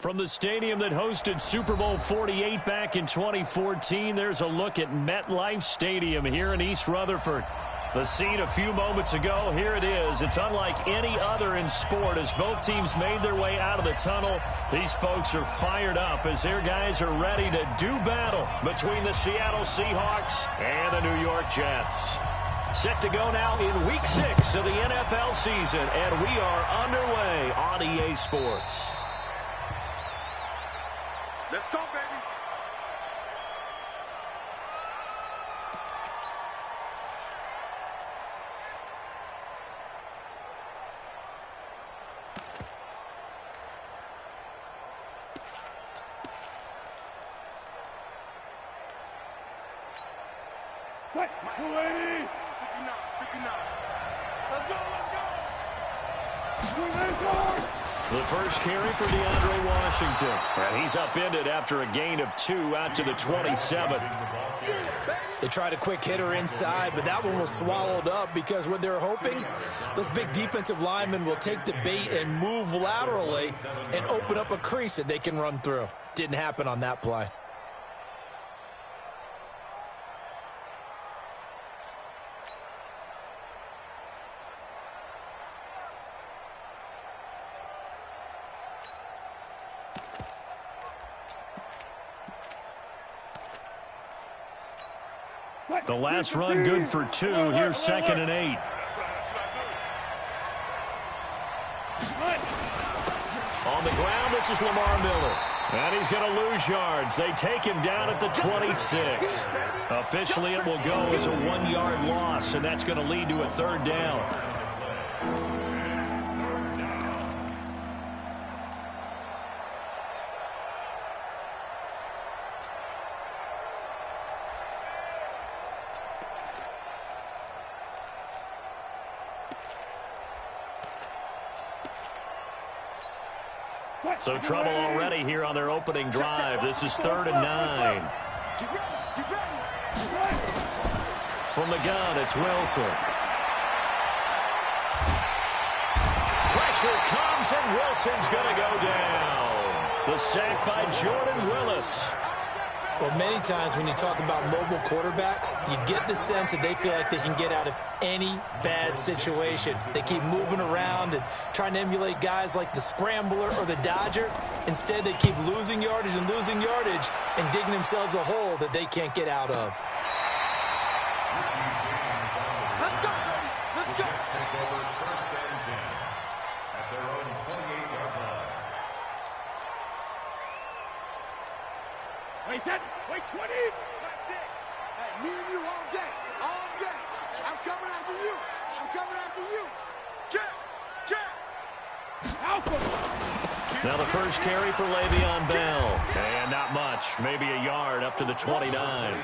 From the stadium that hosted Super Bowl 48 back in 2014, there's a look at MetLife Stadium here in East Rutherford. The scene a few moments ago, here it is. It's unlike any other in sport. As both teams made their way out of the tunnel, these folks are fired up as their guys are ready to do battle between the Seattle Seahawks and the New York Jets. Set to go now in Week 6 of the NFL season, and we are underway on EA Sports. Let's go, baby. What? 280. 59. Let's go, let's go. The first carry for DeAndre Washington. And he's upended after a gain of 2 out to the 27. They tried a quick hitter inside, but that one was swallowed up because what they're hoping, those big defensive linemen will take the bait and move laterally and open up a crease that they can run through. Didn't happen on that play. The last run good for 2. Here's 2nd and 8. On the ground, this is Lamar Miller. And he's going to lose yards. They take him down at the 26. Officially, it will go as a 1-yard loss, and that's going to lead to a 3rd down. So trouble already here on their opening drive. This is 3rd and 9. From the gun, it's Wilson. Pressure comes, and Wilson's going to go down. The sack by Jordan Willis. Well, many times when you talk about mobile quarterbacks, you get the sense that they feel like they can get out of any bad situation. They keep moving around and trying to emulate guys like the Scrambler or the Dodger. Instead, they keep losing yardage and digging themselves a hole that they can't get out of. Let's go, baby. Let's go. Take over 1st and 10 at their own 28-yard line. Wait, 10. Wait, 20. That's it. Hey, me and you all day. All day. I'm coming after you. I'm coming after you. Check. Alpha. Now the first carry for Le'Veon Bell. And not much. Maybe a yard up to the 29.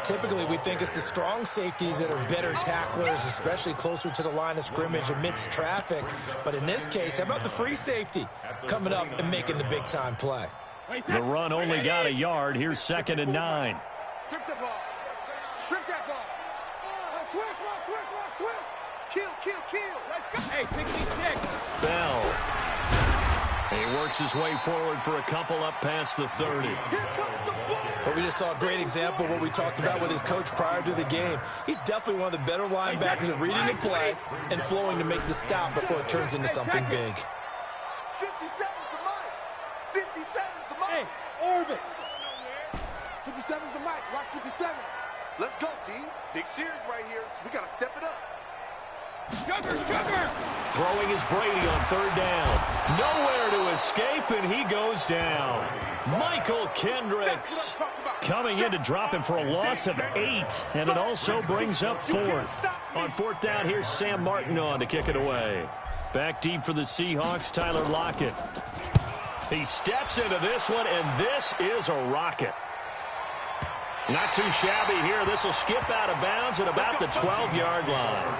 Typically, we think it's the strong safeties that are better tacklers, especially closer to the line of scrimmage amidst traffic. But in this case, how about the free safety coming up and making the big-time play? The run only got a yard. Here's 2nd and 9. Strip that ball. Strip that ball. Twist. Kill. Hey, pick me six. Bell. He works his way forward for a couple up past the 30. But we just saw a great example of what we talked about with his coach prior to the game. He's definitely one of the better linebackers at reading the play and flowing to make the stop before it turns into something big. 57's the mic. 57's the mic. Hey, orbit. 57's the mic. Rock 57. Let's go, D. Big series right here. So we got to step it up. Jugger. Throwing is Brady on 3rd down. Nowhere to escape, and he goes down. Michael Kendricks coming in to drop him for a loss of 8, and it also brings up 4th. On 4th down, here's Sam Martin on to kick it away. Back deep for the Seahawks, Tyler Lockett. He steps into this one, and this is a rocket. Not too shabby here. This will skip out of bounds at about the 12-yard line.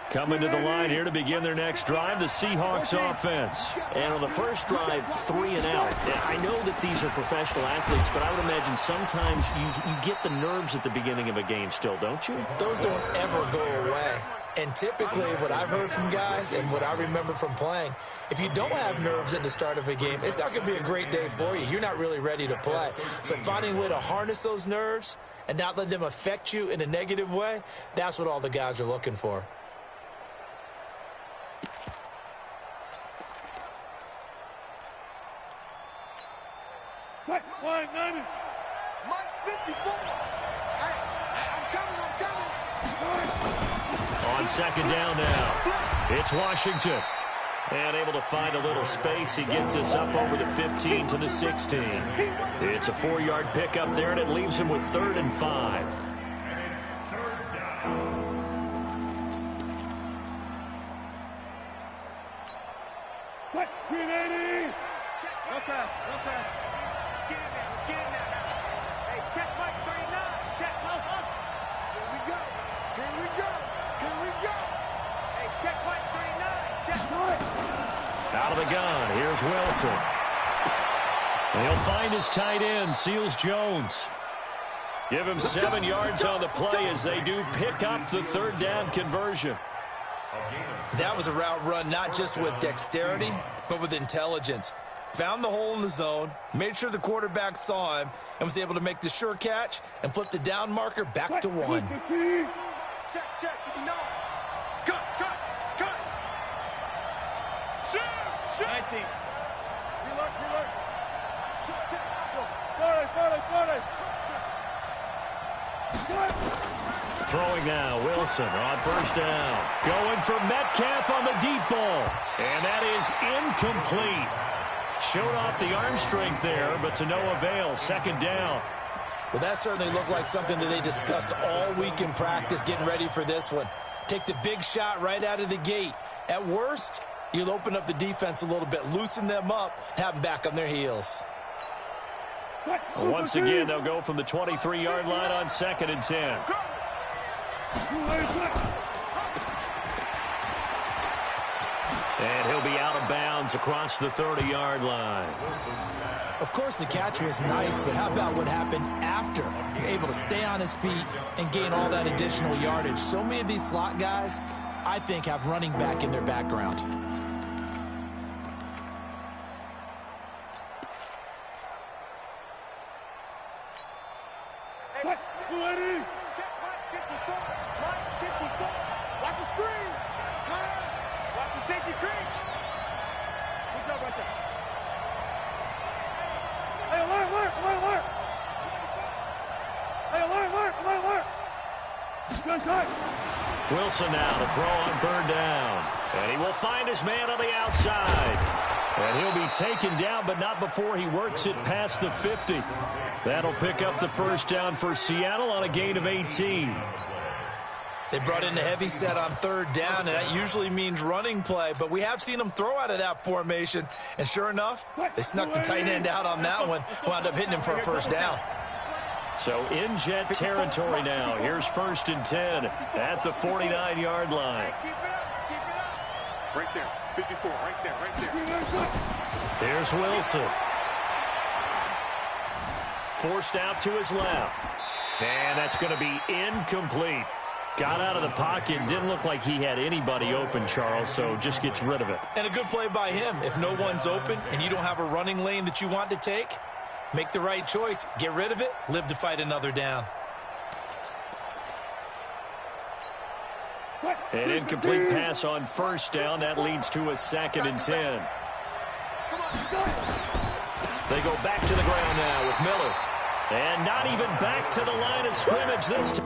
Coming to the line here to begin their next drive, the Seahawks offense. And on the first drive, 3 and out. I know that these are professional athletes, but I would imagine sometimes you get the nerves at the beginning of a game still, don't you? Those don't ever go away. And typically what I've heard from guys and what I remember from playing, if you don't have nerves at the start of a game, it's not going to be a great day for you. You're not really ready to play. So finding a way to harness those nerves and not let them affect you in a negative way, that's what all the guys are looking for. Mike 54. Hey, I'm coming. On second down now, it's Washington. And able to find a little space. He gets us up over the 15 to the 16. It's a 4-yard pickup there, and it leaves him with 3rd and 5. Okay. Let's get in there. Hey, check Mike 39. Check. Here we go. Hey, check Mike 39. Check. Out of the gun, here's Wilson. And he'll find his tight end, Seals Jones. Give him 7 yards on the play as they do pick up the 3rd down conversion. That was a route run not just with dexterity, but with intelligence. Found the hole in the zone, made sure the quarterback saw him, and was able to make the sure catch and flip the down marker back to 1. Check. 59. Cut. Shoot. 19. Reload. Check. 40. Throwing now, Wilson on 1st down. Going for Metcalf on the deep ball. And that is incomplete. Showed off the arm strength there, but to no avail. 2nd down. Well, that certainly looked like something that they discussed all week in practice getting ready for this one. Take the big shot right out of the gate. At worst, you'll open up the defense a little bit, loosen them up, have them back on their heels. Once again, they'll go from the 23-yard line on 2nd and 10. And he'll be out of bounds across the 30-yard line. Of course, the catch was nice, but how about what happened after? You're able to stay on his feet and gain all that additional yardage. So many of these slot guys, I think, have running back in their background. Watch the screen. Watch the safety screen. Good job right there. Hey, alert. Hey, alert. Good time. Wilson now to throw on 3rd down. And he will find his man on the outside. And he'll be taken down, but not before he works it past the 50. That'll pick up the 1st down for Seattle on a gain of 18. They brought in a heavy set on 3rd down, and that usually means running play, but we have seen them throw out of that formation. And sure enough, they snuck the tight end out on that one, wound up hitting him for a 1st down. So in jet territory now. Here's 1st and 10 at the 49-yard line. Keep it up. Right there. 54. Right there. Here's Wilson. Forced out to his left. And that's going to be incomplete. Got out of the pocket. Didn't look like he had anybody open, Charles, so just gets rid of it. And a good play by him. If no one's open and you don't have a running lane that you want to take, make the right choice. Get rid of it. Live to fight another down. An incomplete pass on 1st down. That leads to a 2nd and 10. They go back to the ground now with Miller. And not even back to the line of scrimmage this time.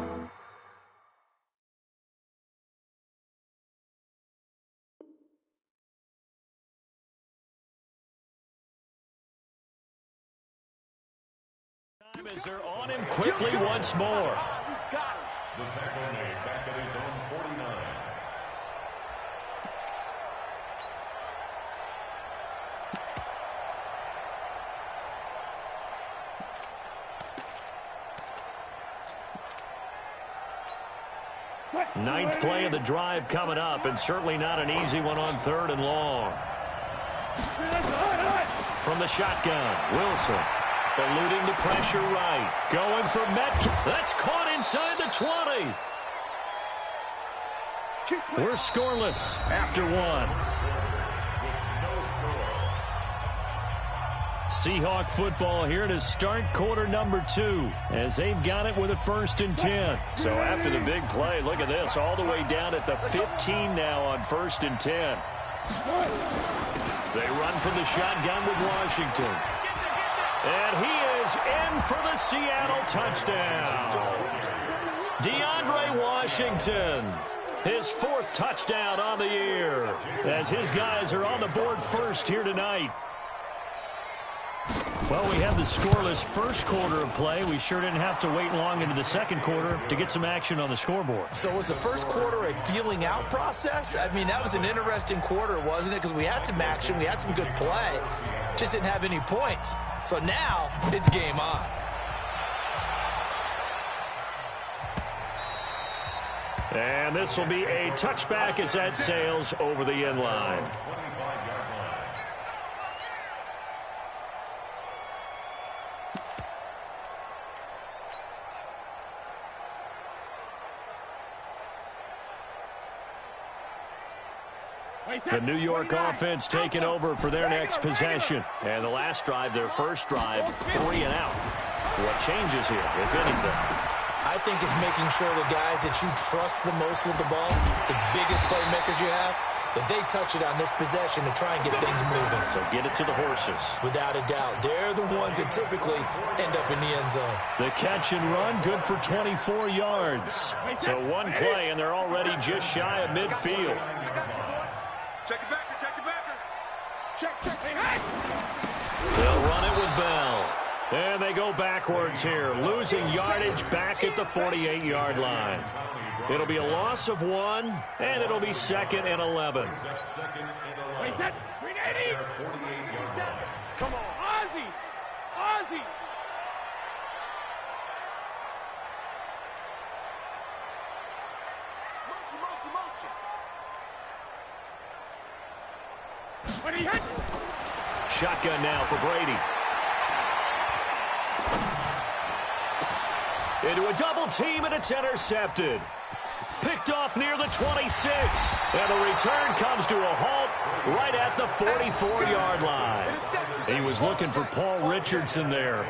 As they're on him quickly once more. The tackle made back at his own 49. Ninth play of the drive coming up, and certainly not an easy one on 3rd and long. From the shotgun, Wilson eluding the pressure right. Going for Metcalf. That's caught inside the 20. We're scoreless after 1. Seahawk football here to start quarter number 2 as they've got it with a 1st and 10. So after the big play, look at this, all the way down at the 15 now on 1st and 10. They run from the shotgun with Washington. And he is in for the Seattle touchdown. DeAndre Washington, his 4th touchdown on the year, as his guys are on the board first here tonight. Well, we had the scoreless first quarter of play. We sure didn't have to wait long into the second quarter to get some action on the scoreboard. So was the first quarter a feeling out process? I mean, that was an interesting quarter, wasn't it? Because we had some action, we had some good play, just didn't have any points. So now it's game on. And this will be a touchback as that sails over the end line. The New York offense taking over for their next possession. And the last drive, their first drive, 3 and out. What changes here, if anything? I think it's making sure the guys that you trust the most with the ball, the biggest playmakers you have, that they touch it on this possession to try and get things moving. So get it to the horses. Without a doubt. They're the ones that typically end up in the end zone. The catch and run, good for 24 yards. So one play, and they're already just shy of midfield. Check it back, check it back. Check. They'll run it with Bell. And they go backwards here, losing yardage back at the 48-yard line. It'll be a loss of 1, and it'll be 2nd and 11. Wait, that's 380. Come on, Ozzie. Motion. Shotgun now for Brady. Into a double team, and it's intercepted. Picked off near the 26. And the return comes to a halt right at the 44-yard line. He was looking for Paul Richardson there.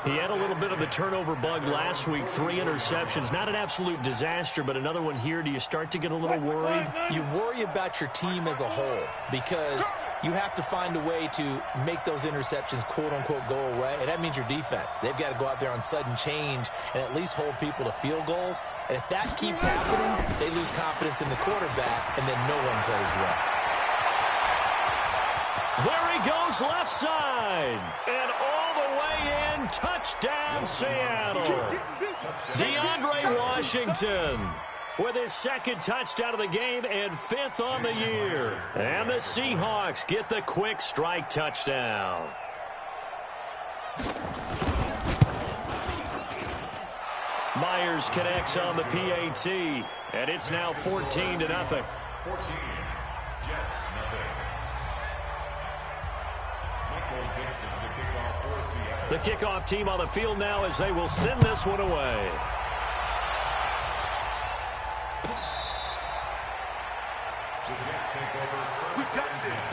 He had a little bit of the turnover bug last week, 3 interceptions. Not an absolute disaster, but another one here. Do you start to get a little worried? You worry about your team as a whole because you have to find a way to make those interceptions, quote-unquote, go away. And that means your defense. They've got to go out there on sudden change and at least hold people to field goals. And if that keeps happening, they lose confidence in the quarterback, and then no one plays well. There he goes left side. And all the way in, touchdown Seattle. DeAndre Washington with his 2nd touchdown of the game and 5th on the year. And the Seahawks get the quick strike touchdown. Myers connects on the PAT, and it's now 14-0. 14, Jets, nothing. The kickoff team on the field now as they will send this one away. The Jets take over first. We got this.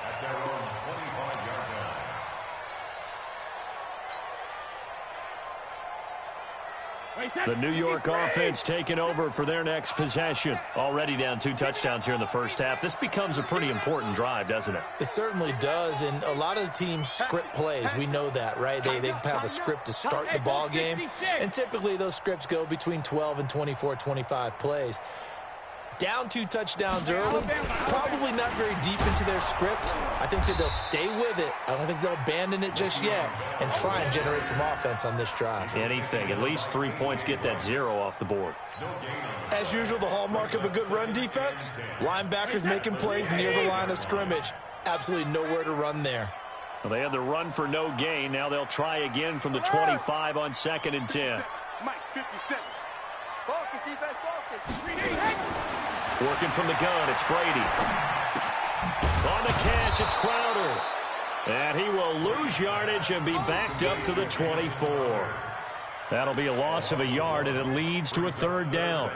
At their own 25-yard line. The New York offense taking over for their next possession. Already down 2 touchdowns here in the first half. This becomes a pretty important drive, doesn't it? It certainly does, and a lot of the teams script plays. We know that, right? They have a script to start the ball game, and typically those scripts go between 12 and 24, 25 plays. Down 2 touchdowns early, probably not very deep into their script. I think that they'll stay with it. I don't think they'll abandon it just yet and try and generate some offense on this drive. Anything. At least 3 points, get that 0 off the board. As usual, the hallmark of a good run defense, linebackers making plays near the line of scrimmage. Absolutely nowhere to run there. Well, they had the run for no gain. Now they'll try again from the 25 on 2nd and 10. Mike, 57. Focus, defense, focus. Working from the gun, it's Brady. On the catch, it's Crowder. And he will lose yardage and be backed up to the 24. That'll be a loss of a yard, and it leads to a third down.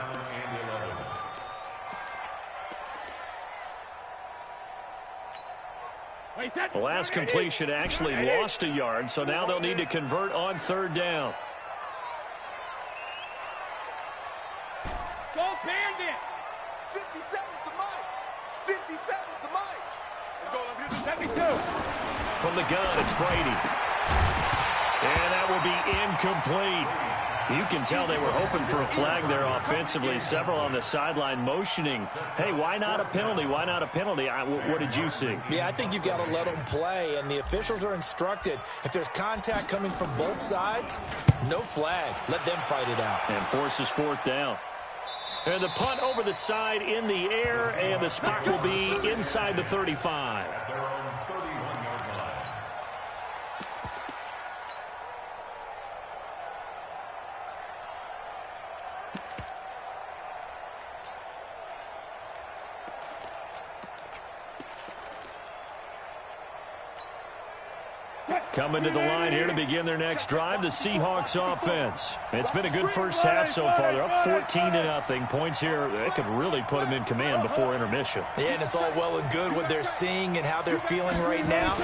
The last completion actually lost a yard, so now they'll need to convert on third down. Go Bandit! 57's the mic. 57's the mic. Let's go. Let's get this. 72. From the gun, it's Brady. And that will be incomplete. You can tell they were hoping for a flag there offensively. Several on the sideline motioning, hey, why not a penalty? Why not a penalty? What did you see? Yeah, I think you've got to let them play, and the officials are instructed. If there's contact coming from both sides, no flag. Let them fight it out. And forces fourth down. And the punt over the side in the air, and the spot will be inside the 35. Coming to the line here to begin their next drive, the Seahawks offense. It's been a good first half so far. They're up 14-0. Points here, they could really put them in command before intermission. Yeah, and it's all well and good what they're seeing and how they're feeling right now.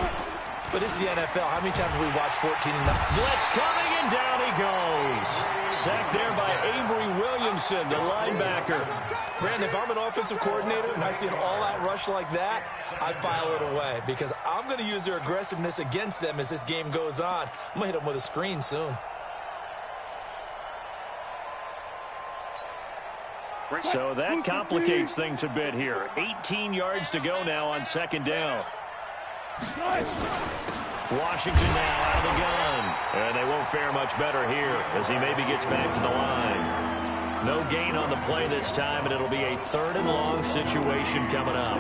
But this is the NFL. How many times have we watched 14-0? Blitz coming, and down he goes. Sacked there by Avery Williamson, the linebacker. Brandon, if I'm an offensive coordinator and I see an all-out rush like that, I file it away because I'm going to use their aggressiveness against them as this game goes on. I'm going to hit them with a screen soon. So that complicates things a bit here. 18 yards to go now on second down. Washington now out of the gun. And they won't fare much better here as he maybe gets back to the line. No gain on the play this time, and it'll be a third and long situation coming up.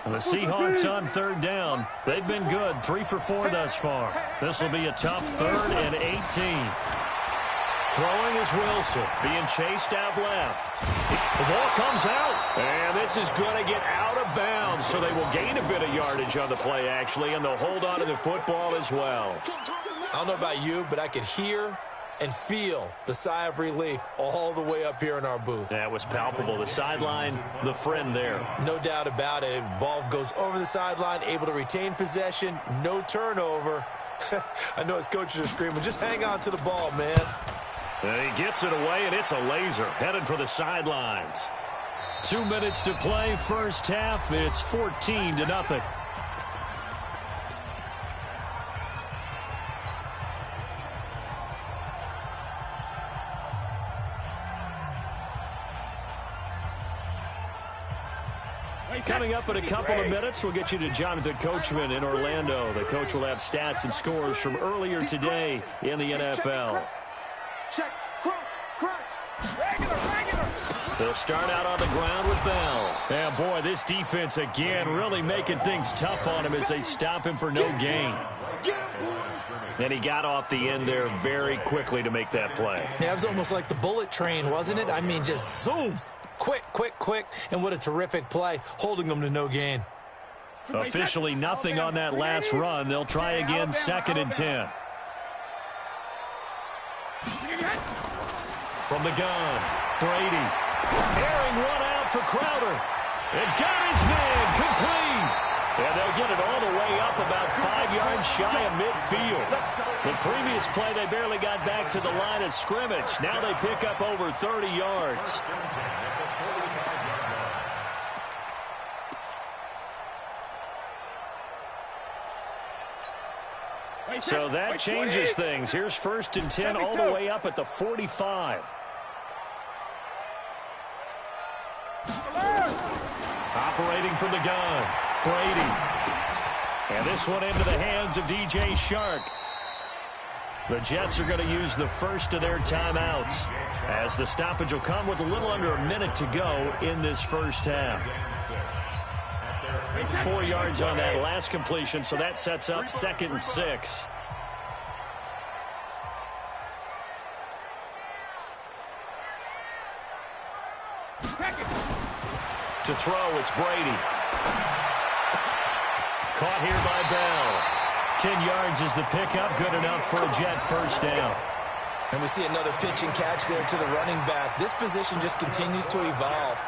And the Seahawks on third down. They've been good, 3 for 4 thus far. This will be a tough 3rd and 18. Throwing is Wilson, being chased out left. The ball comes out, and this is going to get out of bounds, so they will gain a bit of yardage on the play, actually, and they'll hold on to the football as well. I don't know about you, but I could hear and feel the sigh of relief all the way up here in our booth. That was palpable. The sideline, the friend there. No doubt about it. Ball goes over the sideline, able to retain possession, no turnover. I know his coaches are screaming, just hang on to the ball, man. And he gets it away, and it's a laser headed for the sidelines. 2 minutes to play, first half. It's 14-0. Coming up in a couple of minutes, we'll get you to Jonathan Coachman in Orlando. The coach will have stats and scores from earlier today in the NFL. Check, crunch. Regular. They'll start out on the ground with Bell. And boy, this defense again really making things tough on him as they stop him for no gain. And he got off the end there very quickly to make that play. Yeah, it was almost like the bullet train, wasn't it? I mean, just zoom. Quick, and what a terrific play, holding them to no gain. Officially nothing on that last run. They'll try again, 2nd and 10. From the gun, Brady. Airing one out for Crowder. And got his man complete. And they'll get it all the way up about 5 yards shy of midfield. The previous play, they barely got back to the line of scrimmage. Now they pick up over 30 yards. So that changes things. Here's 1st and 10 all the way up at the 45. Operating from the gun, Brady. And this one into the hands of DJ Shark. The Jets are going to use the first of their timeouts, as the stoppage will come with a little under a minute to go in this first half. 4 yards on that last completion, so that sets up 2nd and 6. To throw, it's Brady. Caught here by Bell. 10 yards is the pickup, good enough for a Jet first down. And we see another pitch and catch there to the running back. This position just continues to evolve.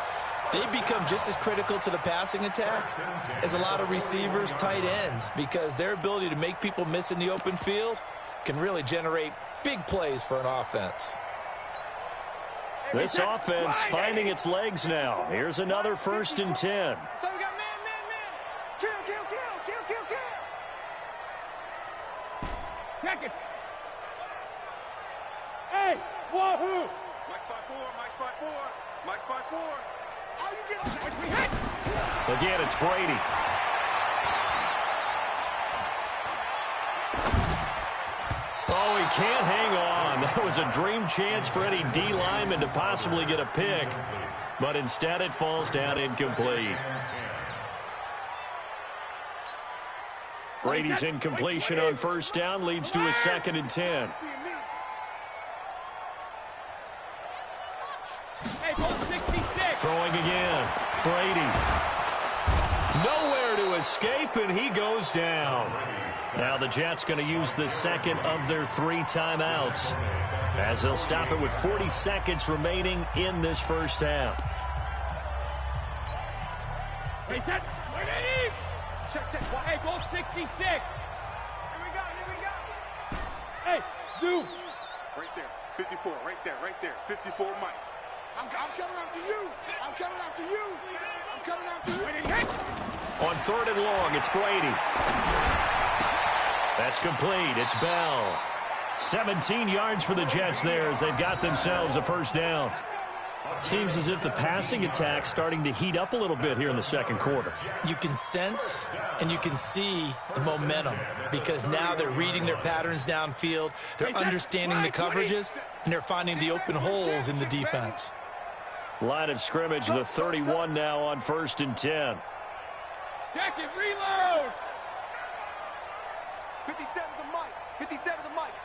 They've become just as critical to the passing attack as a lot of receivers, tight ends, because their ability to make people miss in the open field can really generate big plays for an offense. This offense finding its legs now. Here's another 1st and 10. So we got man. Kill. Check it. Hey, wahoo! Mike spot 4. All you get is Again, it's Brady. Oh, he can't hang on. That was a dream chance for any D lineman to possibly get a pick, but instead it falls down incomplete. Brady's incompletion on 1st down leads to a 2nd and 10. Throwing again. Brady. Nowhere to escape, and he goes down. Now the Jets going to use the second of their 3 timeouts, as they'll stop it with 40 seconds remaining in this first half. Hey, check. Hey, goal 66. Here we go. Hey, zoom. Right there. 54. Right there. 54, Mike. I'm coming after you. I'm coming after you. On 3rd and long, it's Brady. That's complete. It's Bell. 17 yards for the Jets there as they've got themselves a first down. Seems as if the passing attack's starting to heat up a little bit here in the 2nd quarter. You can sense and you can see the momentum, because now they're reading their patterns downfield, they're understanding the coverages, and they're finding the open holes in the defense. Line of scrimmage, the 31 now on 1st and 10. Check it, reload. 57's the Mike. 57's the Mike.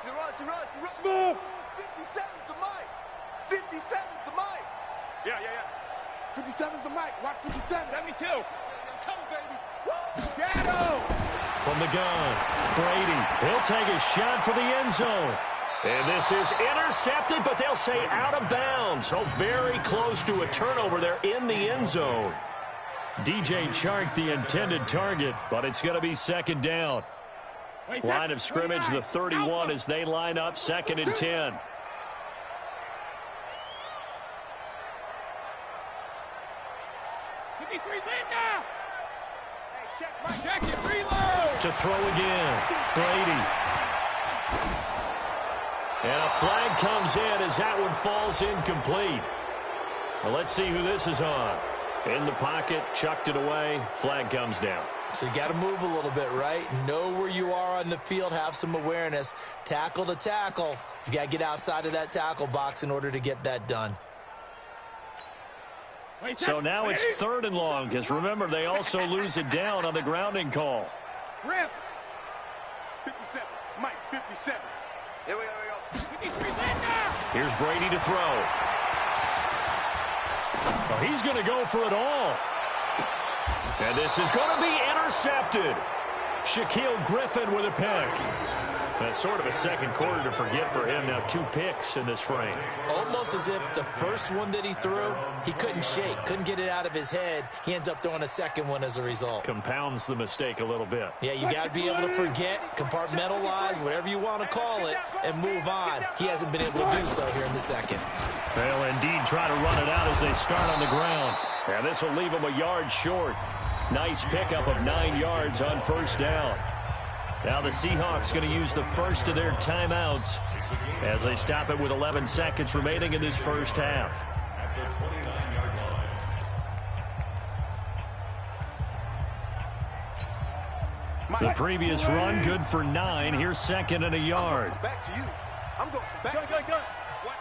You run. Smooth. 57's the Mike. 57's the Mike. Yeah. 57's the Mike. Watch 57. 72. I'm coming, baby. Woo! Shadow. From the gun, Brady. He'll take a shot for the end zone. And this is intercepted, but they'll say out of bounds. Oh, very close to a turnover there in the end zone. DJ Chark, the intended target, but it's going to be 2nd down. Line of scrimmage, the 31 as they line up 2nd and 10. Check it, reload. To throw again, Brady. And a flag comes in as that one falls incomplete. Well, let's see who this is on. In the pocket, chucked it away, flag comes down. So you got to move a little bit, right? Know where you are on the field, have some awareness. Tackle to tackle. You got to get outside of that tackle box in order to get that done. So now it's 3rd and long, because remember, they also lose it down on the grounding call. Rip. 57. Mike, 57. Here we go. 53, Linda. Here's Brady to throw. Well, he's going to go for it all. And this is going to be intercepted. Shaquille Griffin with a pick. That's sort of a 2nd quarter to forget for him. Now 2 picks in this frame. Almost as if the first one that he threw, he couldn't shake, couldn't get it out of his head. He ends up throwing a 2nd one as a result. Compounds the mistake a little bit. Yeah, you got to be able to forget, compartmentalize, whatever you want to call it, and move on. He hasn't been able to do so here in the 2nd. They'll indeed try to run it out as they start on the ground. And this will leave them a yard short. Nice pickup of 9 yards on 1st down. Now the Seahawks going to use the first of their timeouts as they stop it with 11 seconds remaining in this first half. At the 29-yard line. The previous run good for 9. Here's second and a yard. Back to you. I'm going back. Go. Watch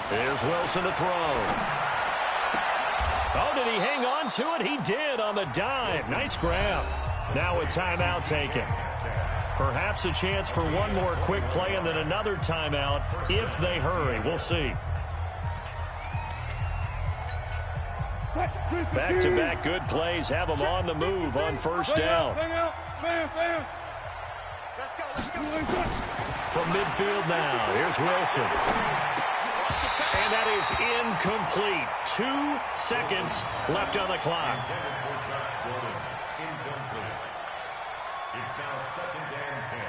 the Here's Wilson to throw. Oh, did he hang on to it? He did on the dive. Nice grab. Now a timeout taken. Perhaps a chance for one more quick play and then another timeout if they hurry. We'll see. Back-to-back good plays have them on the move on first down. From midfield now, here's Wilson. And that is incomplete. 2 seconds left on the clock. It's now 2nd and 10.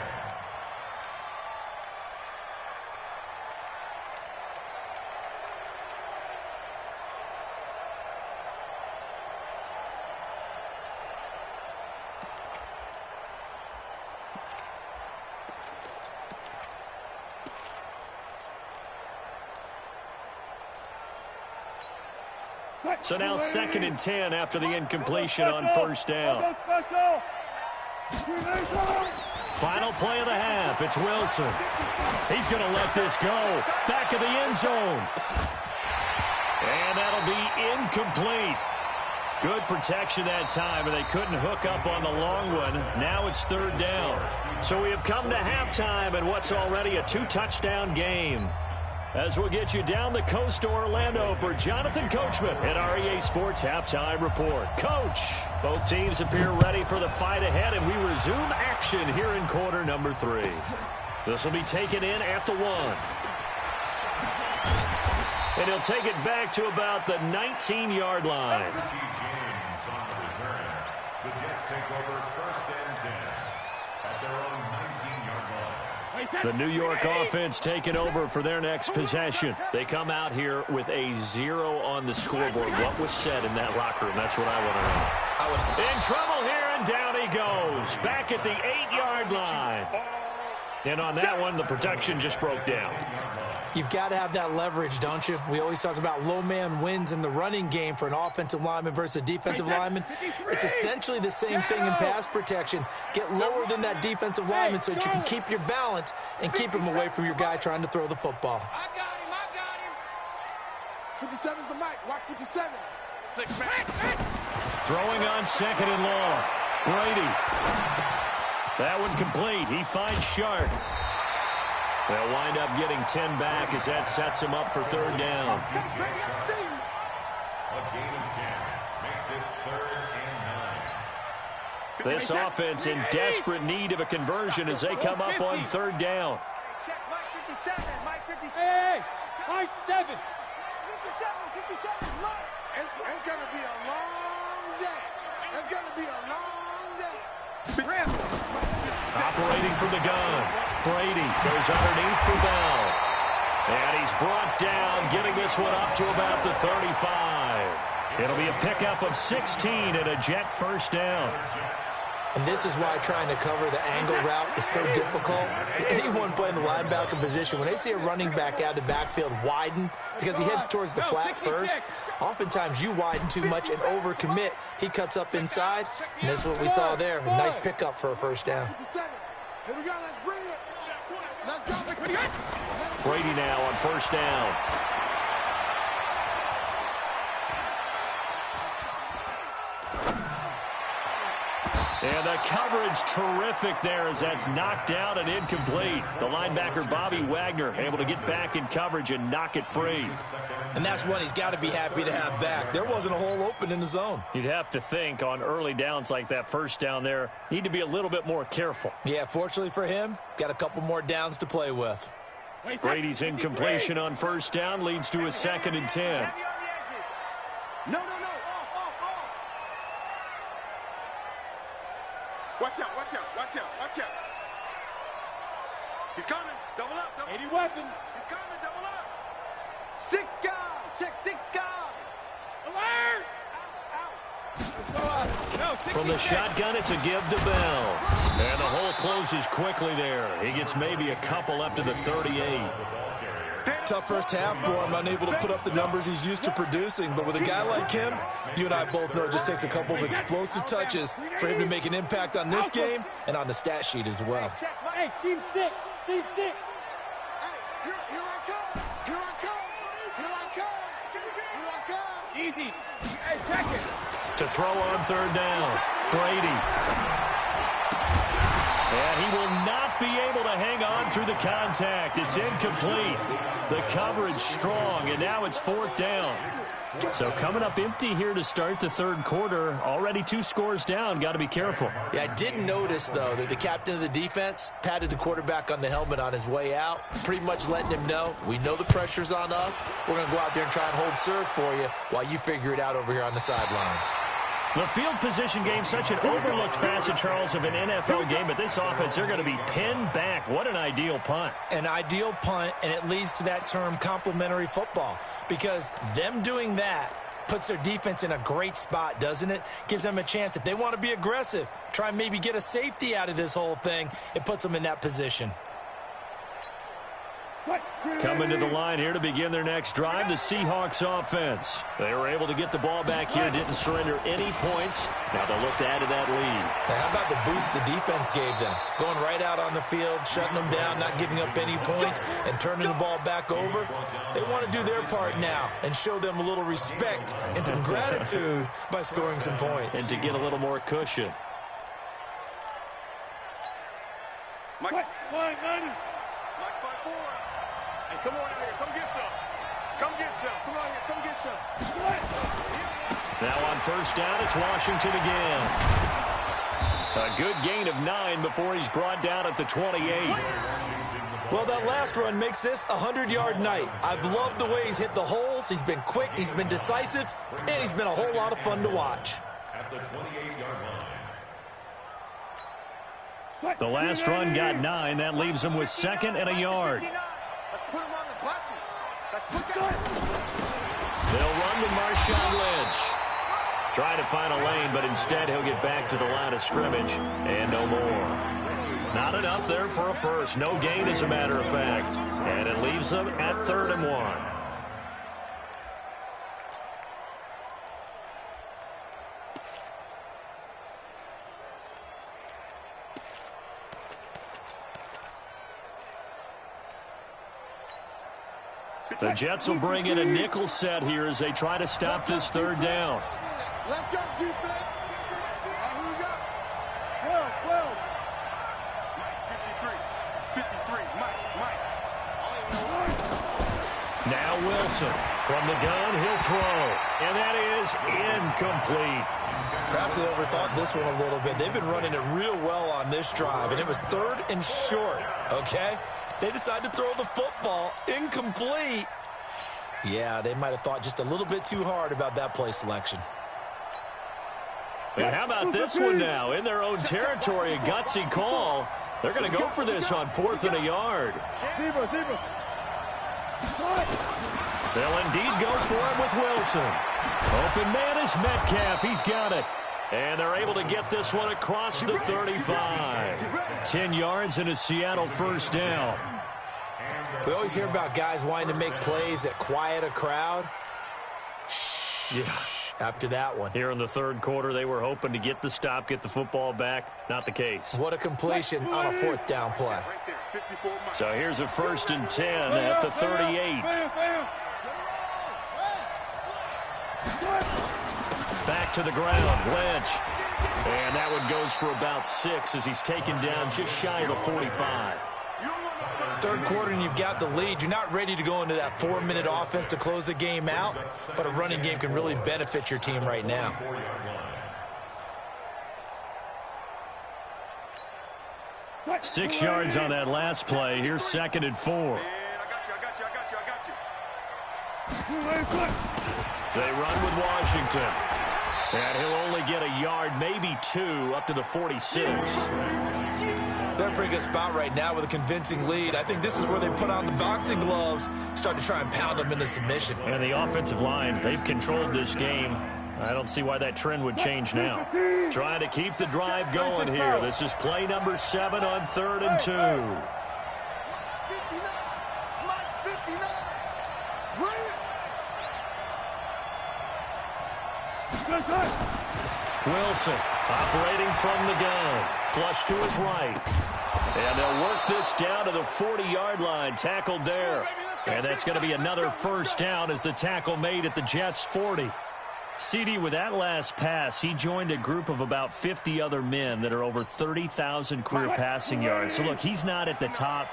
So now 2nd and 10 after the incompletion on first down. Final play of the half. It's Wilson. He's going to let this go. Back of the end zone. And that'll be incomplete. Good protection that time, and they couldn't hook up on the long one. Now it's 3rd down. So we have come to halftime in what's already a 2-touchdown game. As we'll get you down the coast to Orlando for Jonathan Coachman at REA Sports Halftime Report. Coach, both teams appear ready for the fight ahead, and we resume action here in quarter number 3. This will be taken in at the 1. And he'll take it back to about the 19-yard line. Richie James on the return. The Jets take over 1st and 10 at their own 19-yard line. The New York offense taking over for their next possession. They come out here with a 0 on the scoreboard. What was said in that locker room? That's what I want to know. In trouble here, and down he goes. Back at the 8-yard line. And on that one, the protection just broke down. You've got to have that leverage, don't you? We always talk about low man wins in the running game for an offensive lineman versus a defensive lineman. It's essentially the same thing in pass protection. Get lower than that defensive lineman so that you can keep your balance and keep him away from your guy trying to throw the football. I got him. 57's the mic. Watch 57. 6 man. Throwing on 2nd and long. Brady. That one complete. He finds Shark. They'll wind up getting 10 back as that sets him up for 3rd down. A gain of 10 makes it 3rd and 9. This offense in desperate need of a conversion as they come up on 3rd down. Check Mike 57. Mike 57. Hey, Mike 7. 57 is Mike. It's going to be a long day. It's going to be a long day. Operating from the gun. Brady goes underneath for Bell. And he's brought down, getting this one up to about the 35. It'll be a pickup of 16 and a Jet 1st down. And this is why trying to cover the angle route is so difficult. Anyone playing the linebacker position, when they see a running back out of the backfield widen because he heads towards the flat first, oftentimes you widen too much and overcommit. He cuts up inside, and this is what we saw there. A nice pickup for a 1st down. Here we go. Let's bring it. Let's go. Brady now on 1st down. And the coverage terrific there as that's knocked down and incomplete. The linebacker, Bobby Wagner, able to get back in coverage and knock it free. And that's one he's got to be happy to have back. There wasn't a hole open in the zone. You'd have to think on early downs like that 1st down there, need to be a little bit more careful. Yeah, fortunately for him, got a couple more downs to play with. Brady's incompletion on 1st down leads to a 2nd and 10. No. Watch out. He's coming. Double up. 80 weapon. He's coming. Double up. 6 guy. Check 6 guy. Alert. From the shotgun, it's a give to Bell. And the hole closes quickly there. He gets maybe a couple up to the 38. To tough first half for him, unable to put up the numbers he's used to producing. But with a guy like him, you and I both know it just takes a couple of explosive touches for him to make an impact on this game and on the stat sheet as well. Hey, team 6, team 6. Hey, here I come. Here I come. Here I come. Here I come. Easy. Hey, check it. To throw on third down, Brady. And he will not be able to hang on through the contact. It's incomplete. The coverage strong, and now it's fourth down. So coming up empty here to start the third quarter. Already 2 scores down. Got to be careful. Yeah, I did notice, though, that the captain of the defense patted the quarterback on the helmet on his way out, pretty much letting him know, we know the pressure's on us. We're going to go out there and try and hold serve for you while you figure it out over here on the sidelines. The field position game, such an overlooked facet, Charles, of an NFL game, but this offense, they're going to be pinned back. What an ideal punt. An ideal punt, and it leads to that term complementary football, because them doing that puts their defense in a great spot, doesn't it? Gives them a chance. If they want to be aggressive, try and maybe get a safety out of this whole thing, it puts them in that position. Coming to the line here to begin their next drive, the Seahawks offense. They were able to get the ball back here, didn't surrender any points. Now they'll look to add to that lead. Now, how about the boost the defense gave them? Going right out on the field, shutting them down, not giving up any points, and turning the ball back over. They want to do their part now and show them a little respect and some gratitude by scoring some points. And to get a little more cushion. Mike, Mike, 90. Mike 5-4. Hey, come on out here. Come get some. Come get some. Come on here. Come get some. Now on first down, it's Washington again. A good gain of 9 before he's brought down at the 28. Well, that last run makes this a 100-yard night. I've loved the way he's hit the holes. He's been quick, he's been decisive, and he's been a whole lot of fun to watch. At the 28-yard line. The last run got 9. That leaves him with 2nd and a yard. Let's put him on the buses. Let's put that. They'll run with Marshawn Lynch. Try to find a lane, but instead he'll get back to the line of scrimmage and no more. Not enough there for a first. No gain, as a matter of fact. And it leaves them at 3rd and 1. The Jets will bring in a nickel set here as they try to stop this 3rd down. Let's go, defense. Here we go. 12. Mike, 53. Mike. Now Wilson from the gun, he'll throw. And that is incomplete. Perhaps they overthought this one a little bit. They've been running it real well on this drive, and it was 3rd and short, okay? They decided to throw the football incomplete. Yeah, they might have thought just a little bit too hard about that play selection. And how about this one now? In their own territory, a gutsy call. They're going to go for this on 4th and a yard. Zebra. They'll indeed go for it with Wilson. Open man is Metcalf. He's got it. And they're able to get this one across the 35. 10 yards and a Seattle first down. We always hear about guys wanting to make plays that quiet a crowd. Yeah. After that one. Here in the 3rd quarter, they were hoping to get the stop, get the football back. Not the case. What a completion on a 4th down play. Right there, 54 Mike. So here's a 1st and 10 at the 38. Back to the ground, Lynch. And that one goes for about 6 as he's taken down just shy of the 45. 3rd quarter and you've got the lead. You're not ready to go into that 4-minute offense to close the game out, but a running game can really benefit your team right now. Right. 6 yards on that last play. Here's 2nd and 4. Man, I got you. They run with Washington. And he'll only get a yard, maybe 2, up to the 46. They're in a pretty good spot right now with a convincing lead. I think this is where they put on the boxing gloves, start to try and pound them into submission. And the offensive line, they've controlled this game. I don't see why that trend would change now. Trying to keep the drive going here. This is play number 7 on 3rd and 2. Wilson operating from the gun. Flush to his right. And they'll work this down to the 40-yard line. Tackled there. And that's going to be another first down as the tackle made at the Jets' 40. CD, with that last pass, he joined a group of about 50 other men that are over 30,000 career passing yards. So, look, he's not at the top,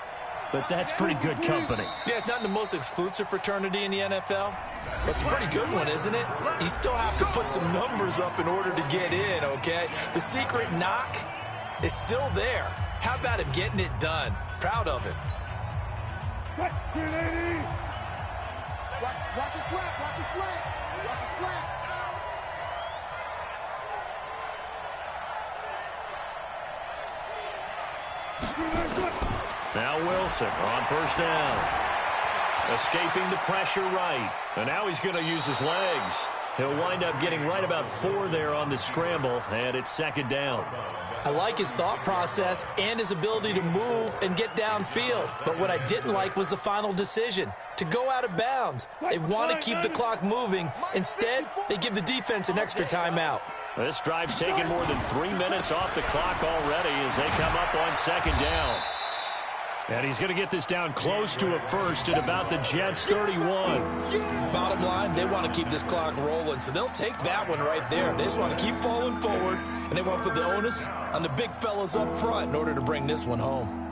but that's pretty good company. Yeah, it's not the most exclusive fraternity in the NFL, but it's a pretty good one, isn't it? You still have to put some numbers up in order to get in, okay? The secret knock is still there. How about him getting it done? Proud of him. Watch your slap, watch your slap, watch your slap. Now Wilson on first down. Escaping the pressure right. And now he's going to use his legs. He'll wind up getting right about 4 there on the scramble, and it's second down. I like his thought process and his ability to move and get downfield. But what I didn't like was the final decision, to go out of bounds. They want to keep the clock moving. Instead, they give the defense an extra timeout. This drive's taken more than 3 minutes off the clock already as they come up on second down. And he's going to get this down close to a first at about the Jets' 31. Bottom line, they want to keep this clock rolling, so they'll take that one right there. They just want to keep falling forward, and they want to put the onus on the big fellas up front in order to bring this one home.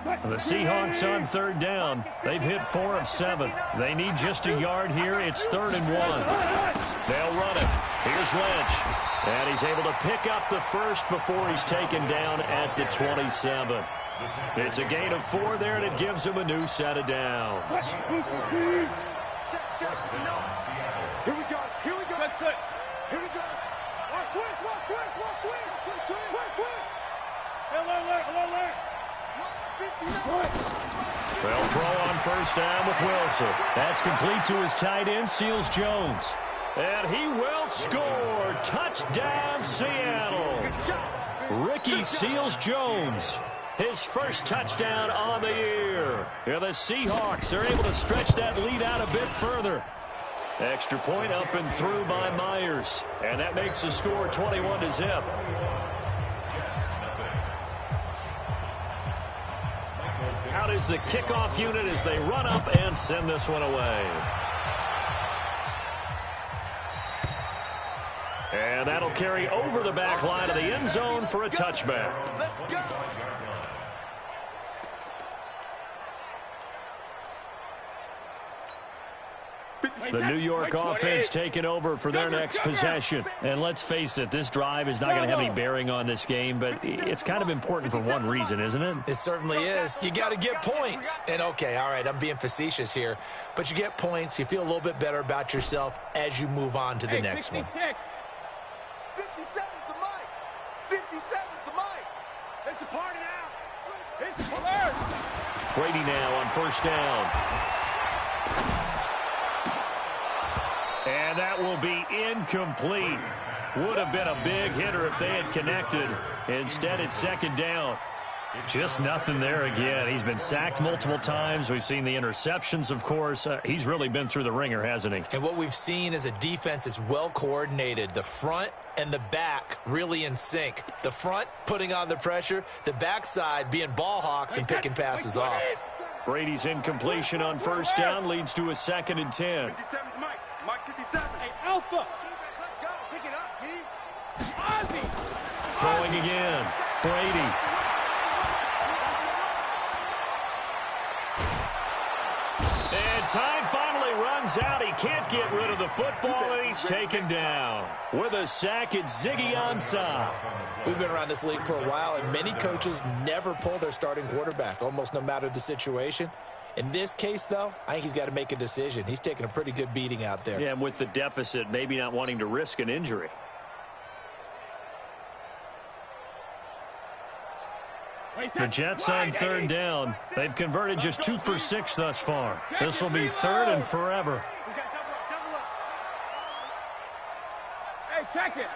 The Seahawks on third down. They've hit 4 of 7. They need just a yard here. It's 3rd and 1. They'll run it. Here's Lynch. And he's able to pick up the first before he's taken down at the 27. It's a gain of 4 there, and it gives him a new set of downs. Here we go, here we go. Good. Here we go. Watch twist. Alert. They'll throw on first down with Wilson. That's complete to his tight end, Seals Jones. And he will score. Touchdown, Seattle. Ricky Seals Jones. His first touchdown on the year. And the Seahawks are able to stretch that lead out a bit further. Extra point up and through by Myers. And that makes the score 21-0. Out is the kickoff unit as they run up and send this one away. And that'll carry over the back line of the end zone for a touchback. The New York offense taking over for their next possession. And let's face it, this drive is not going to have any bearing on this game, but it's kind of important for one reason, isn't it? It certainly is. You got to get points. And, okay, all right, I'm being facetious here, but you get points. You feel a little bit better about yourself as you move on to the next one. 57's the mic. 57's the mic. It's a party now. It's a party. Brady now on first down. And that will be incomplete. Would have been a big hitter if they had connected. Instead, it's second down. Just nothing there again. He's been sacked multiple times. We've seen the interceptions, of course. He's really been through the ringer, hasn't he? And what we've seen is a defense that's well coordinated. The front and the back really in sync. The front putting on the pressure. The backside being ball hawks and picking passes off. Brady's incompletion on first down leads to a 2nd and 10. 57's Mike. Mike 57. Hey, Alpha. Let's go. Pick it up, Key. Ozzy. Throwing again. Brady. And time finally runs out. He can't get rid of the football, and he's taken down. With a sack, it's Ziggy Ansah. We've been around this league for a while, and many coaches never pull their starting quarterback, almost no matter the situation. In this case, though, I think he's got to make a decision. He's taking a pretty good beating out there. Yeah, and with the deficit, maybe not wanting to risk an injury. The Jets on third down. They've converted just 2 for 6 thus far. This will be 3rd and forever. Hey, check it.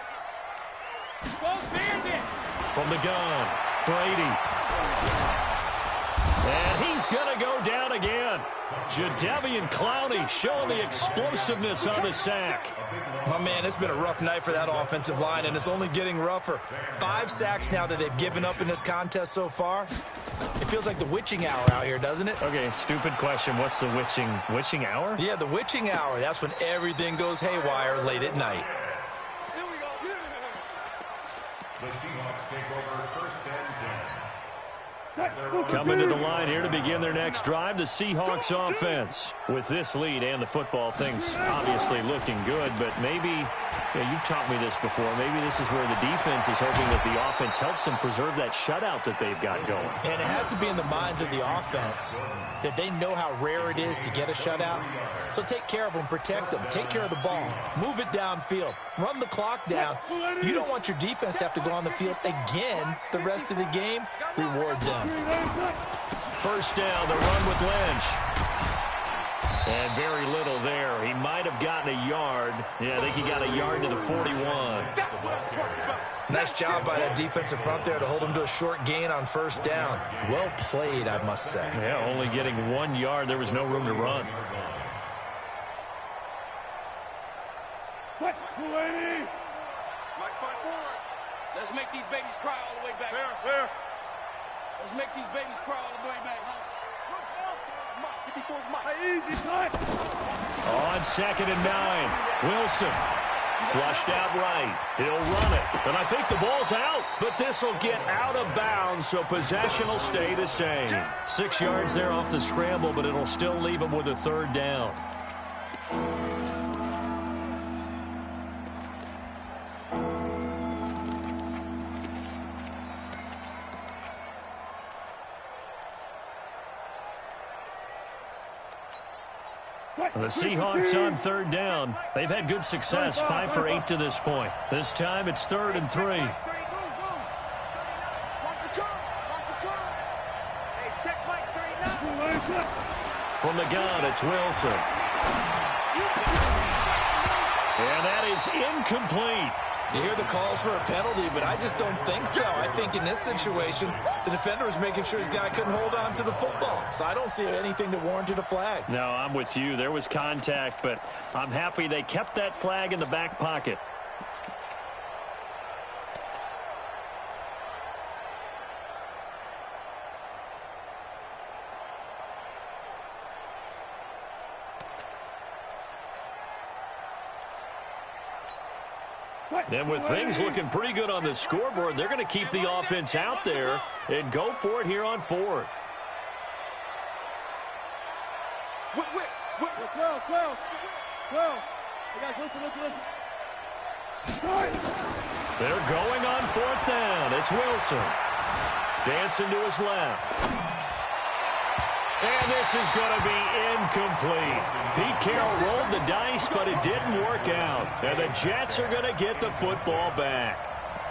From the gun, Brady. And he's going to go down again. Jadeveon Clowney showing the explosiveness on the sack. My man, it's been a rough night for that offensive line, and it's only getting rougher. 5 sacks now that they've given up in this contest so far. It feels like the witching hour out here, doesn't it? Okay, stupid question. What's the witching hour? Yeah, the witching hour. That's when everything goes haywire late at night. The Seahawks take over first and 10. Coming to the line here to begin their next drive, the Seahawks offense. With this lead and the football, things obviously looking good, but maybe, you've taught me this before, maybe this is where the defense is hoping that the offense helps them preserve that shutout that they've got going. And it has to be in the minds of the offense that they know how rare it is to get a shutout. So take care of them, protect them, take care of the ball, move it downfield, run the clock down. You don't want your defense to have to go on the field again the rest of the game. Reward them. First down, the run with Lynch. And very little there. He might have gotten a yard. Yeah, I think he got a yard to the 41. Nice job by that defensive front there to hold him to a short gain on first down. Well played, I must say. Yeah, only getting 1 yard. There was no room to run. Let's make these babies cry all the way back. Fair. Let's make these babies cry all the way back. On 2nd and 9, Wilson flushed out right. He'll run it. And I think the ball's out, but this will get out of bounds, so possession will stay the same. 6 yards there off the scramble, but it'll still leave him with a 3rd down. The Seahawks on 3rd down. They've had good success, 5 for 8 to this point. This time it's 3rd and 3. From the gun, it's Wilson. And that is incomplete. You hear the calls for a penalty, but I just don't think so. I think in this situation, the defender was making sure his guy couldn't hold on to the football. So I don't see anything that warranted a flag. No, I'm with you. There was contact, but I'm happy they kept that flag in the back pocket. And with things looking pretty good on the scoreboard, they're going to keep the offense out there and go for it here on 4th. They're going on 4th down. It's Wilson. Dancing to his left. And this is going to be incomplete. Pete Carroll rolled the dice, but it didn't work out. And the Jets are going to get the football back.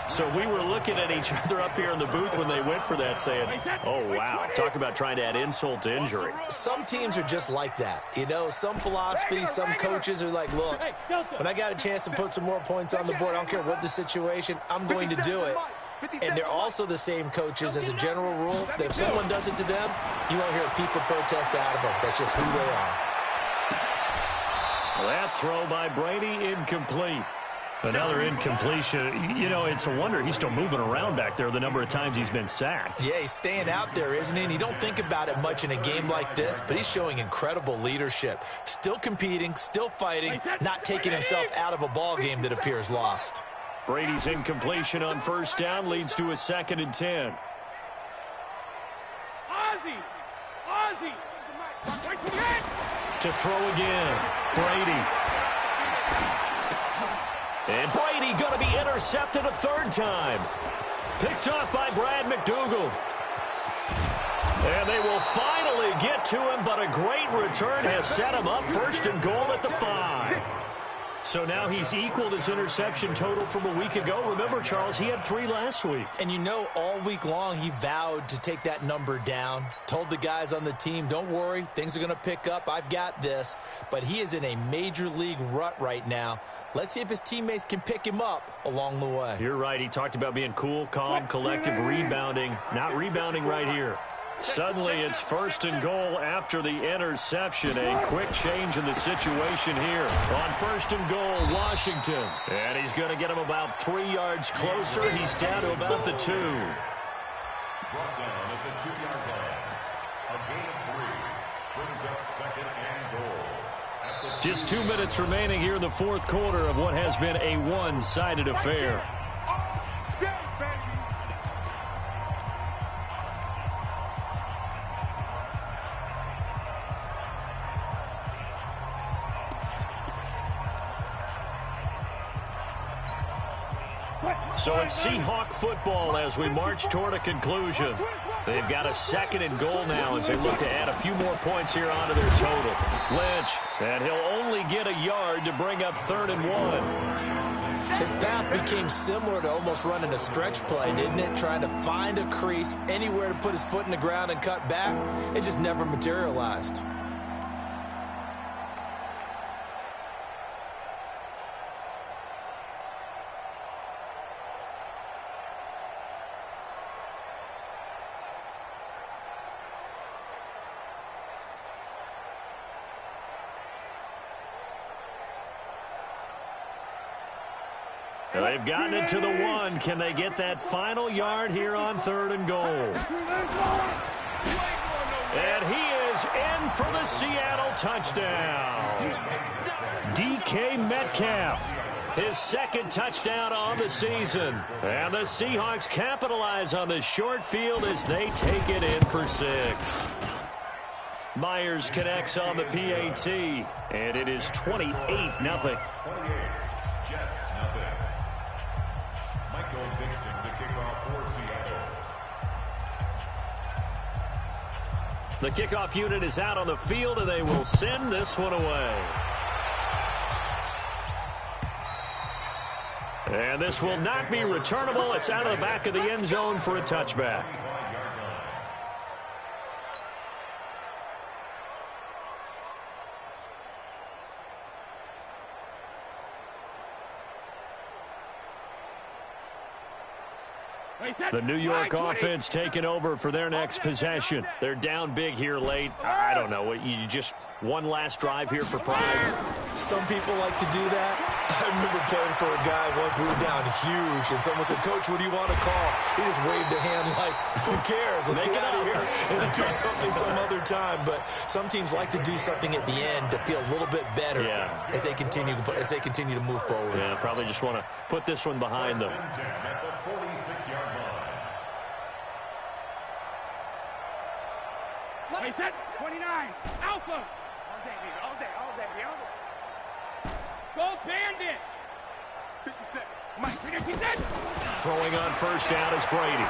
So we were looking at each other up here in the booth when they went for that, saying, oh, wow, talk about trying to add insult to injury. Some teams are just like that. You know, some philosophies, some coaches are like, look, when I got a chance to put some more points on the board, I don't care what the situation, I'm going to do it. And they're also the same coaches as a general rule that if someone does it to them, you won't hear people protest out of them. That's just who they are. That throw by Brady incomplete. Another incompletion. You know, it's a wonder he's still moving around back there the number of times he's been sacked. Yeah, he's staying out there, isn't he? And you don't think about it much in a game like this, but he's showing incredible leadership. Still competing, still fighting, not taking himself out of a ball game that appears lost. Brady's incompletion on 1st down leads to a 2nd and 10. To throw again, Brady. And Brady going to be intercepted a 3rd time. Picked off by Brad McDougald. And they will finally get to him, but a great return has set him up 1st and goal at the 5. So now he's equaled his interception total from a week ago. Remember, Charles, he had 3 last week. And you know, all week long he vowed to take that number down. Told the guys on the team, don't worry, things are going to pick up. I've got this. But he is in a major league rut right now. Let's see if his teammates can pick him up along the way. You're right. He talked about being cool, calm, collective, rebounding. Not rebounding right here. Suddenly it's 1st and goal after the interception. A quick change in the situation here. On 1st and goal, Washington. And he's going to get him about 3 yards closer. He's down to about the 2. Brought down at the 2-yard line. A gain of 3 brings up 2nd and goal. Just 2 minutes remaining here in the 4th quarter of what has been a one-sided affair. So it's Seahawk football as we march toward a conclusion. They've got a 2nd and goal now as they look to add a few more points here onto their total. Lynch, and he'll only get a yard to bring up 3rd and 1. His path became similar to almost running a stretch play, didn't it? Trying to find a crease, anywhere to put his foot in the ground and cut back. It just never materialized. They've gotten it to the 1. Can they get that final yard here on 3rd and goal? And he is in for the Seattle touchdown. DK Metcalf, his 2nd touchdown on the season. And the Seahawks capitalize on the short field as they take it in for 6. Myers connects on the PAT, and it is 28-0. Jets, nothing. Michael Dixon to kick off for Seattle. The kickoff unit is out on the field, and they will send this one away. And this will not be returnable. It's out of the back of the end zone for a touchback. The New York offense taking over for their next possession. They're down big here late. I don't know. You just one last drive here for pride. Some people like to do that. I remember playing for a guy once. We were down huge, and someone said, "Coach, what do you want to call?" He just waved a hand like, "Who cares? Let's get out of here and do something some other time." But some teams like to do something at the end to feel a little bit better as they continue to move forward. Yeah, probably just want to put this one behind them. At the 46-yard line. Wait, 29. Alpha. All day, baby. All day, all day, all day. Go Bandit. 57. Mike, 57. Throwing on 1st down is Brady.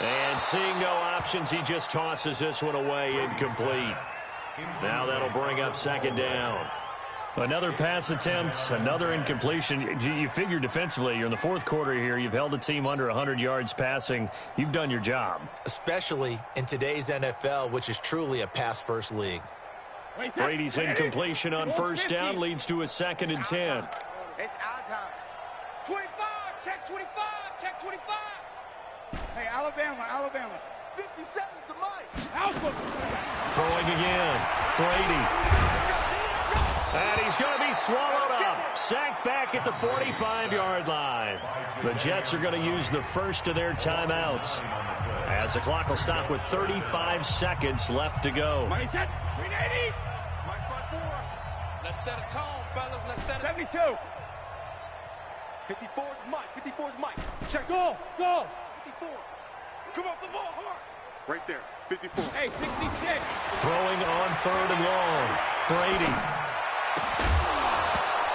And seeing no options, he just tosses this one away, incomplete. Now that'll bring up 2nd down. Another pass attempt, another incompletion. You figure defensively, you're in the 4th quarter here. You've held the team under 100 yards passing. You've done your job. Especially in today's NFL, which is truly a pass-first league. Brady's incompletion on 1st down leads to a 2nd and 10. It's our time. 25. Check 25. Check 25. Hey, Alabama. 57 to Mike. Alpha. Throwing again. Brady. And he's going to be swallowed up. Sacked back at the 45-yard line. The Jets are going to use the first of their timeouts, as the clock will stop with 35 seconds left to go. Let's set a tone, fellas. Let's set it. 72. 54 is Mike. 54 is Mike. Check. Go. 54. Come off the ball hard. Right there. 54. Hey, 66. Throwing on 3rd and long. Brady.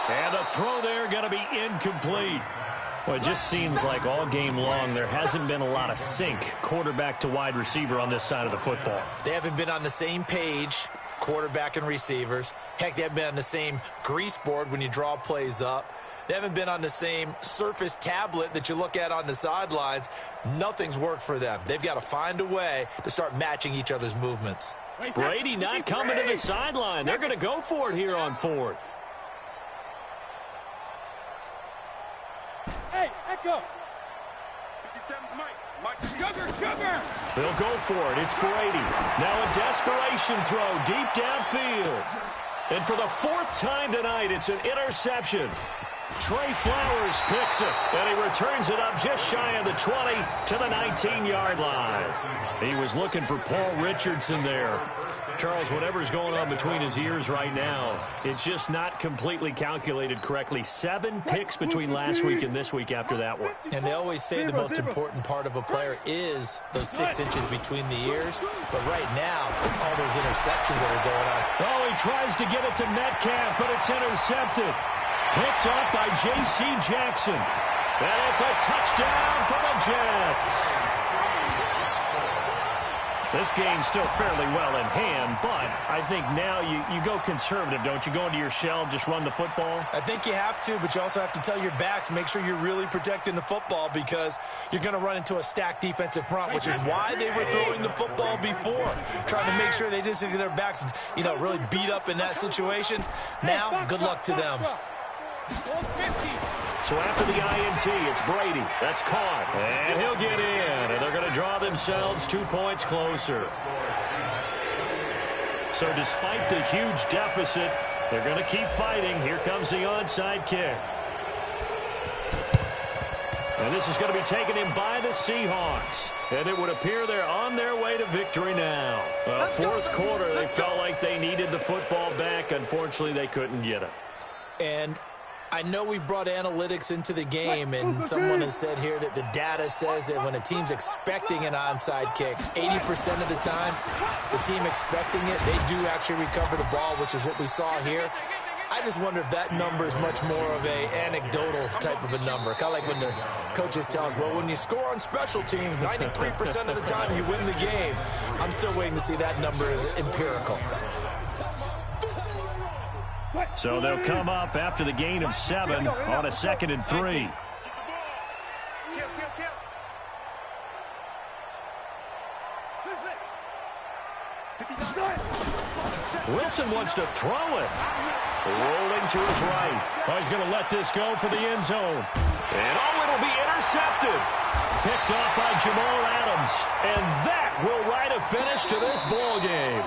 And the throw there going to be incomplete. Well, it just seems like all game long there hasn't been a lot of sync quarterback to wide receiver on this side of the football. They haven't been on the same page, quarterback and receivers. Heck, they haven't been on the same grease board when you draw plays up. They haven't been on the same Surface tablet that you look at on the sidelines. Nothing's worked for them. They've got to find a way to start matching each other's movements. Brady not coming to the sideline. They're going to go for it here on 4th. Hey, Echo. Sugar! They'll go for it. It's Brady. Now a desperation throw deep downfield. And for the fourth time tonight, it's an interception. Trey Flowers picks it, and he returns it up just shy of the 20 to the 19-yard line. He was looking for Paul Richardson there. Charles, whatever's going on between his ears right now, it's just not completely calculated correctly. 7 picks between last week and this week after that one. And they always say the most important part of a player is those 6 inches between the ears. But right now, it's all those interceptions that are going on. Oh, he tries to get it to Metcalf, but it's intercepted. Picked up by J.C. Jackson. And it's a touchdown for the Jets. This game's still fairly well in hand, but I think now you go conservative, don't you? Go into your shell, just run the football? I think you have to, but you also have to tell your backs, make sure you're really protecting the football because you're going to run into a stacked defensive front, which is why they were throwing the football before, trying to make sure they just get their backs, really beat up in that situation. Now, good luck to them. So after the INT, it's Brady. That's caught. And he'll get in. And they're going to draw themselves 2 points closer. So despite the huge deficit, they're going to keep fighting. Here comes the onside kick. And this is going to be taken in by the Seahawks. And it would appear they're on their way to victory now. Fourth quarter, they felt like they needed the football back. Unfortunately, they couldn't get it. And I know we brought analytics into the game, and someone has said here that the data says that when a team's expecting an onside kick, 80% of the time, the team expecting it, they do actually recover the ball, which is what we saw here. I just wonder if that number is much more of a anecdotal type of a number. Kind of like when the coaches tell us, well, when you score on special teams, 93% of the time you win the game. I'm still waiting to see that number as empirical. So they'll come up after the gain of 7 on a 2nd and 3. Wilson wants to throw it. Rolling to his right. Oh, he's going to let this go for the end zone. And it'll be intercepted. Picked off by Jamal Adams. And that will write a finish to this ball game.